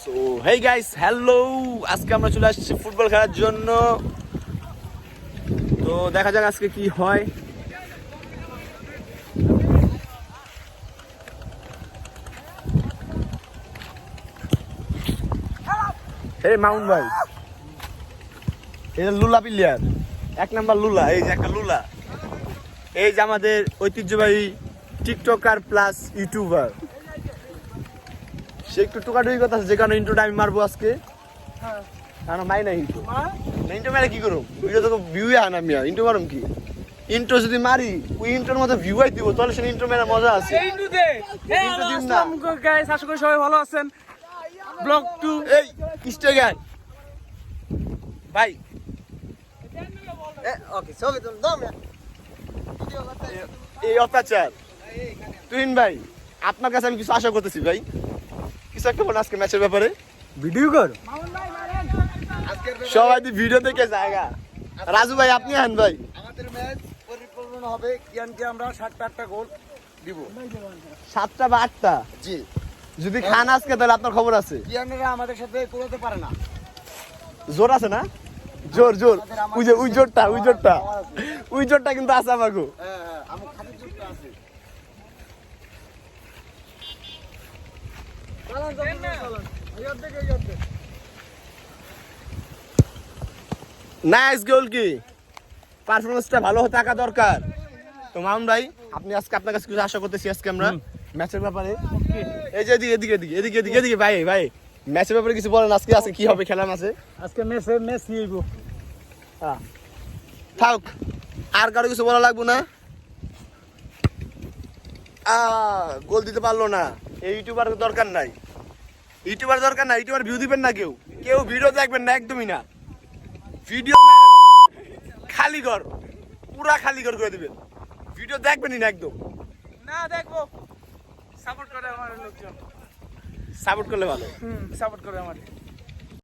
So hey guys, hello. আজকে আমরা চলে আসছি ফুটবল খেলার জন্য। তো দেখা যাক আজকে কি হয়। এই মাউন্ট ভাই, এটা লুলা প্লেয়ার, 1 নাম্বার লুলা। এই যে একটা লুলা, এই যে আমাদের ঐতিহ্যবাহী টিকটকার প্লাস ইউটিউবার। সে একটু টুকাটুকি কথা আছে, যে কারণে ইন্ট্রোটা আমি মারবো আজকে। কারণ মাই না ইন্ট্রো, ইন্ট্রো মারে কি করুম? ভিডিও তো ভিউ আনা মিয়া, ইন্ট্রো মারুম কি? ইন্ট্রো যদি মারি ওই ইন্ট্রোর মধ্যে ভিউ আই দিব, তাহলে সে ইন্ট্রো মেরা মজা আছে। ইন্ট্রো দে। হ্যাঁ, আসসালামু আলাইকুম গাইস, আশা করি সবাই ভালো আছেন। ব্লগ 2 এই ইনস্টাগ্রাম ভাই, ওকে ছবি তুল দাও মিয়া এই অত্যাচার। তুহিন ভাই, আপনার কাছে আমি কিছু আশা করতেছি ভাই, কিছু একটা বলেন আজকে ম্যাচের ব্যাপারে। ভিডিও কর। সবাই ভিডিও দেখে জায়গা। রাজু ভাই, আপনি আন ভাই। আমাদের ম্যাচ পরিকল্পনা হবে কিয়ানকে আমরা 7-8টা গোল দিব। 7টা বা 8টা জি, যদি খান আজকে, তাহলে আপনার খবর আছে। কিয়ানরা আমাদের সাথে কুলাতে পারে না। জোর আছে না? জোর জোর, ওই যে ওই জোরটা, ওই জোরটা, ওই জোরটা কিন্তু আছে আমাকে। হ্যাঁ, আমার খালি চুপটা আছে। নাইস গোল। কি পারফরমেন্সটা ভালো থাকা দরকার। তো মামুন ভাই, আপনি আজকে আপনার কাছে কিছু আশা করতেছি আজকে আমরা ম্যাচের ব্যাপারে। এই যে এদিকে এদিকে এদিকে এদিকে এদিকে এদিকে ভাই ভাই, ম্যাচের ব্যাপারে কিছু বলেন। আজকে আজকে কি হবে খেলা ম্যাচে? আজকে মেসি হইব। থাক, আর কারো কিছু বলা লাগবে না। গোল দিতে পারলো না, এই ইউটিউবার দরকার নাই, ইউটিউবার দরকার নাই। ইউটিউবার ভিউ দিবেন না, কেউ কেউ ভিডিও দেখবেন না, একদমই না। ভিডিও খালি ঘর, পুরা খালি ঘর করে দিবেন, ভিডিও দেখবেনই না একদম। না দেখবো, সাপোর্ট করে আমার লোকজন। সাপোর্ট করলে ভালো। সাপোর্ট করে আমার।